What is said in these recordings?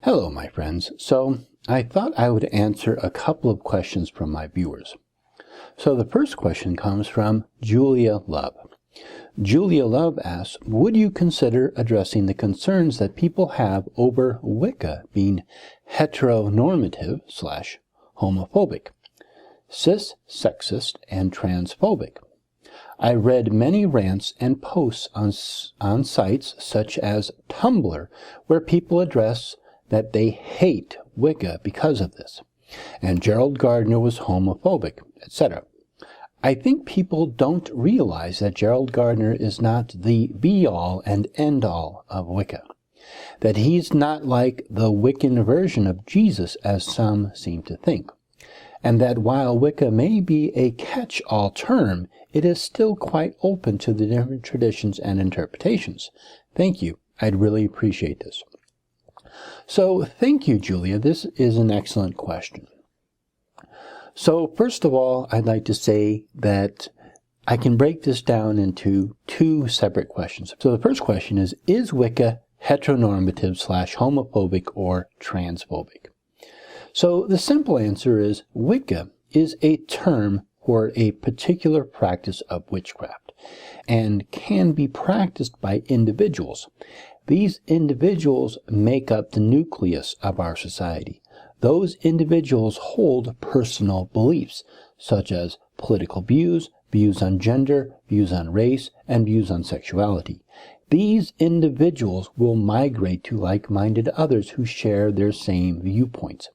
Hello, my friends. So I thought I would answer a couple of questions from my viewers. So the first question comes from Julia Love. Julia Love asks, would you consider addressing the concerns that people have over Wicca being heteronormative/homophobic, cis, sexist, and transphobic? I read many rants and posts on sites such as Tumblr where people address that they hate Wicca because of this, and Gerald Gardner was homophobic, etc. I think people don't realize that Gerald Gardner is not the be-all and end-all of Wicca, that he's not like the Wiccan version of Jesus as some seem to think, and that while Wicca may be a catch-all term, it is still quite open to the different traditions and interpretations. Thank you. I'd really appreciate this. So, thank you, Julia. This is an excellent question. So, first of all, I'd like to say that I can break this down into two separate questions. So the first question is Wicca heteronormative/homophobic or transphobic? So the simple answer is Wicca is a term for a particular practice of witchcraft and can be practiced by individuals. These individuals make up the nucleus of our society. Those individuals hold personal beliefs, such as political views, views on gender, views on race, and views on sexuality. These individuals will migrate to like-minded others who share their same viewpoints.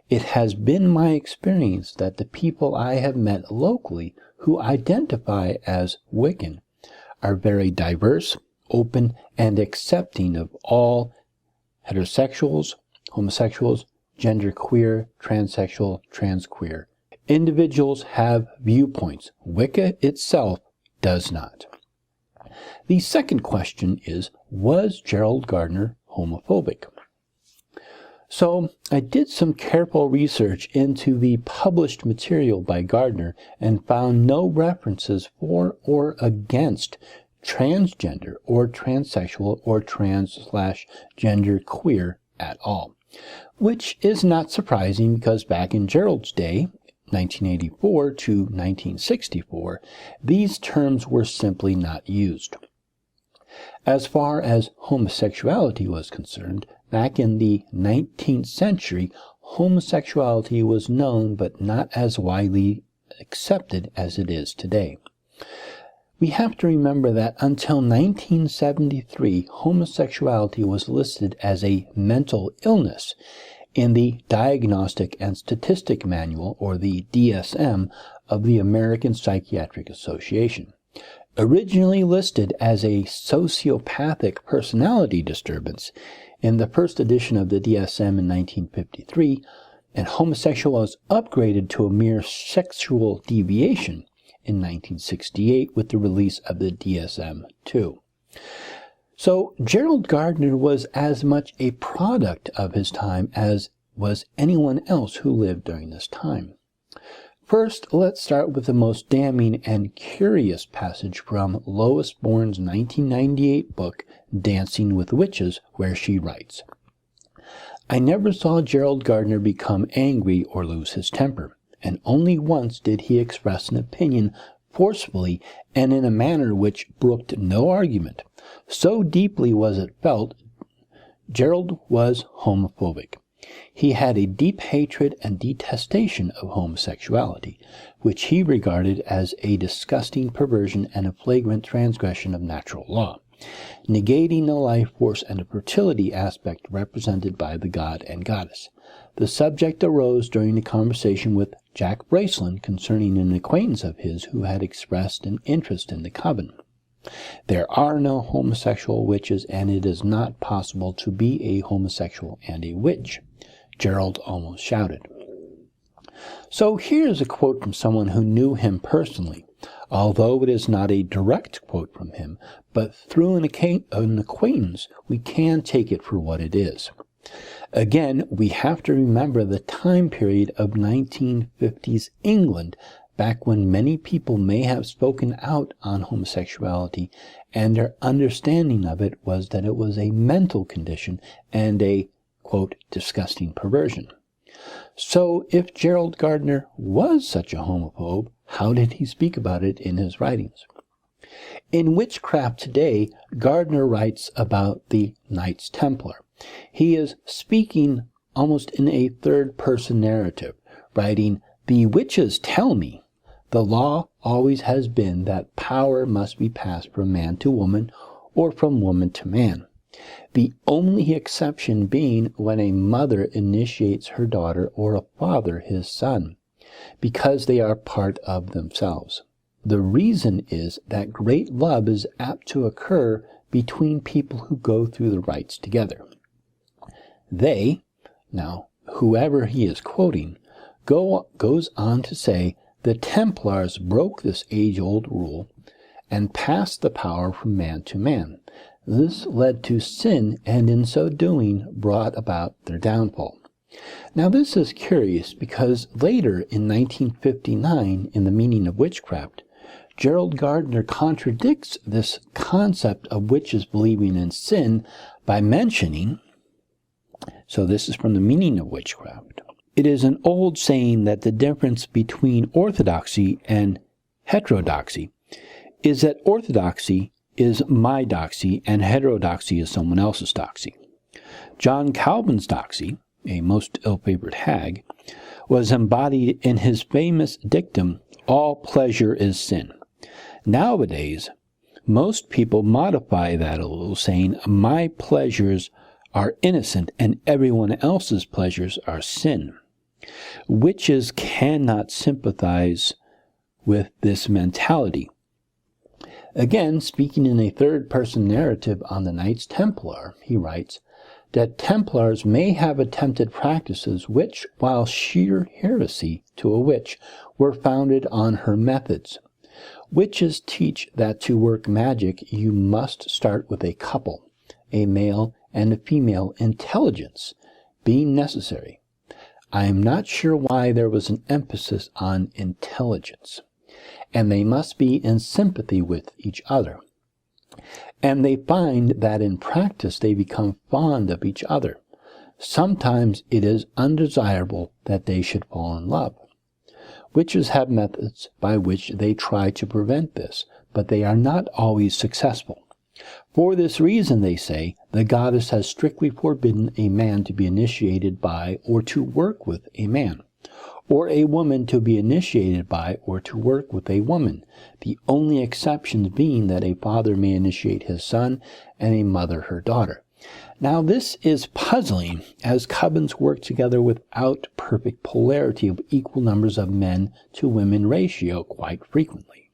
It has been my experience that the people I have met locally who identify as Wiccan are very diverse, open, and accepting of all heterosexuals, homosexuals, genderqueer, transsexual, transqueer. Individuals have viewpoints. Wicca itself does not. The second question is, was Gerald Gardner homophobic? So I did some careful research into the published material by Gardner and found no references for or against transgender or transsexual or trans/genderqueer at all. Which is not surprising because back in Gerald's day, 1984 to 1964, these terms were simply not used. As far as homosexuality was concerned, back in the 19th century, homosexuality was known but not as widely accepted as it is today. We have to remember that until 1973, homosexuality was listed as a mental illness in the Diagnostic and Statistic Manual, or the DSM, of the American Psychiatric Association. Originally listed as a sociopathic personality disturbance in the first edition of the DSM in 1953, and homosexual was upgraded to a mere sexual deviation in 1968 with the release of the DSM-2. So Gerald Gardner was as much a product of his time as was anyone else who lived during this time. First, let's start with the most damning and curious passage from Lois Bourne's 1998 book, Dancing with Witches, where she writes, "I never saw Gerald Gardner become angry or lose his temper, and only once did he express an opinion forcefully and in a manner which brooked no argument. So deeply was it felt, Gerald was homophobic. He had a deep hatred and detestation of homosexuality, which he regarded as a disgusting perversion and a flagrant transgression of natural law, negating the life force and the fertility aspect represented by the god and goddess. The subject arose during the conversation with Jack Braceland concerning an acquaintance of his who had expressed an interest in the coven. There are no homosexual witches, and it is not possible to be a homosexual and a witch," Gerald almost shouted. So here's a quote from someone who knew him personally, although it is not a direct quote from him, but through an acquaintance, we can take it for what it is. Again, we have to remember the time period of 1950s England, back when many people may have spoken out on homosexuality, and their understanding of it was that it was a mental condition and a quote, disgusting perversion. So if Gerald Gardner was such a homophobe, how did he speak about it in his writings? In Witchcraft Today, Gardner writes about the Knights Templar. He is speaking almost in a third-person narrative, writing, "The witches tell me the law always has been that power must be passed from man to woman or from woman to man. The only exception being when a mother initiates her daughter or a father his son, because they are part of themselves. The reason is that great love is apt to occur between people who go through the rites together." They, now whoever he is quoting, goes on to say, "The Templars broke this age-old rule and passed the power from man to man. This led to sin, and in so doing brought about their downfall." Now this is curious because later in 1959, in The Meaning of Witchcraft, Gerald Gardner contradicts this concept of witches believing in sin by mentioning, so this is from The Meaning of Witchcraft, "It is an old saying that the difference between orthodoxy and heterodoxy is that orthodoxy is my doxy and heterodoxy is someone else's doxy. John Calvin's doxy, a most ill-favored hag, was embodied in his famous dictum, 'All pleasure is sin.' Nowadays, most people modify that a little, saying, 'My pleasures are innocent and everyone else's pleasures are sin.' Witches cannot sympathize with this mentality." Again, speaking in a third-person narrative on the Knights Templar, he writes that Templars may have attempted practices which, while sheer heresy to a witch, were founded on her methods. Witches teach that to work magic you must start with a couple, a male and a female intelligence being necessary. I am not sure why there was an emphasis on intelligence. And they must be in sympathy with each other. And they find that in practice they become fond of each other. Sometimes it is undesirable that they should fall in love. Witches have methods by which they try to prevent this, but they are not always successful. For this reason, they say, the goddess has strictly forbidden a man to be initiated by or to work with a man, or a woman to be initiated by or to work with a woman, the only exceptions being that a father may initiate his son and a mother her daughter. Now this is puzzling, as covens work together without perfect polarity of equal numbers of men to women ratio quite frequently.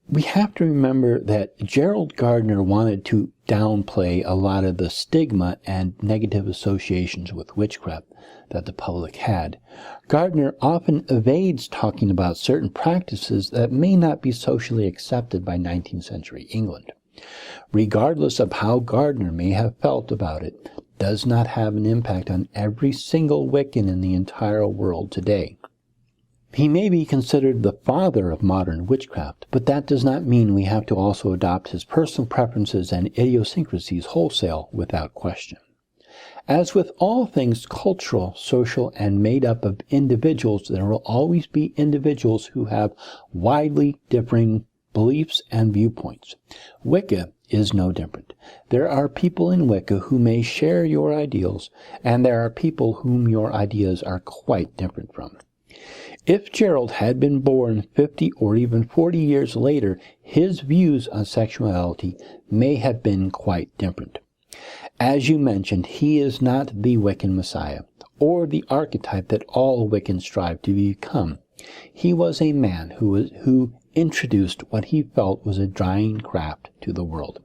We have to remember that Gerald Gardner wanted to downplay a lot of the stigma and negative associations with witchcraft that the public had. Gardner often evades talking about certain practices that may not be socially accepted by 19th century England. Regardless of how Gardner may have felt about it, does not have an impact on every single Wiccan in the entire world today. He may be considered the father of modern witchcraft, but that does not mean we have to also adopt his personal preferences and idiosyncrasies wholesale without question. As with all things cultural, social, and made up of individuals, there will always be individuals who have widely differing beliefs and viewpoints. Wicca is no different. There are people in Wicca who may share your ideals, and there are people whom your ideas are quite different from. If Gerald had been born 50 or even 40 years later, his views on sexuality may have been quite different. As you mentioned, he is not the Wiccan Messiah, or the archetype that all Wiccans strive to become. He was a man who introduced what he felt was a dying craft to the world.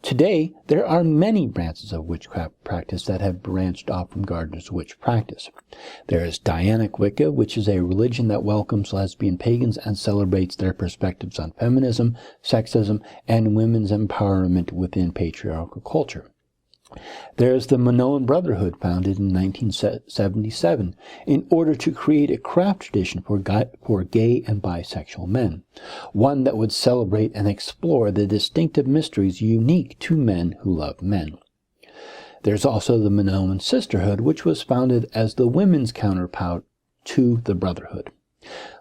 Today, there are many branches of witchcraft practice that have branched off from Gardner's witch practice. There is Dianic Wicca, which is a religion that welcomes lesbian pagans and celebrates their perspectives on feminism, sexism, and women's empowerment within patriarchal culture. There is the Minoan Brotherhood, founded in 1977, in order to create a craft tradition for gay and bisexual men, one that would celebrate and explore the distinctive mysteries unique to men who love men. There's also the Minoan Sisterhood, which was founded as the women's counterpart to the Brotherhood.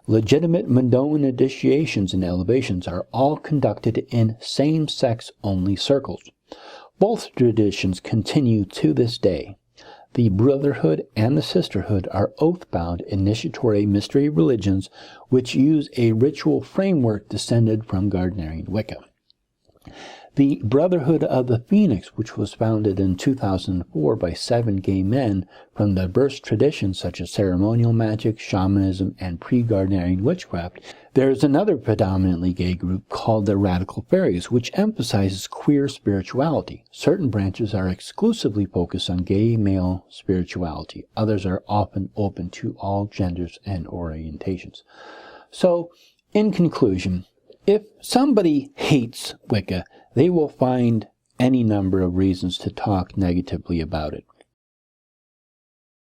Legitimate Minoan initiations and elevations are all conducted in same-sex only circles. Both traditions continue to this day. The Brotherhood and the Sisterhood are oath-bound initiatory mystery religions which use a ritual framework descended from Gardnerian Wicca. The Brotherhood of the Phoenix, which was founded in 2004 by 7 gay men from diverse traditions such as ceremonial magic, shamanism, and pre-Gardnerian witchcraft. There is another predominantly gay group called the Radical Fairies, which emphasizes queer spirituality. Certain branches are exclusively focused on gay male spirituality. Others are often open to all genders and orientations. So, in conclusion, if somebody hates Wicca, they will find any number of reasons to talk negatively about it.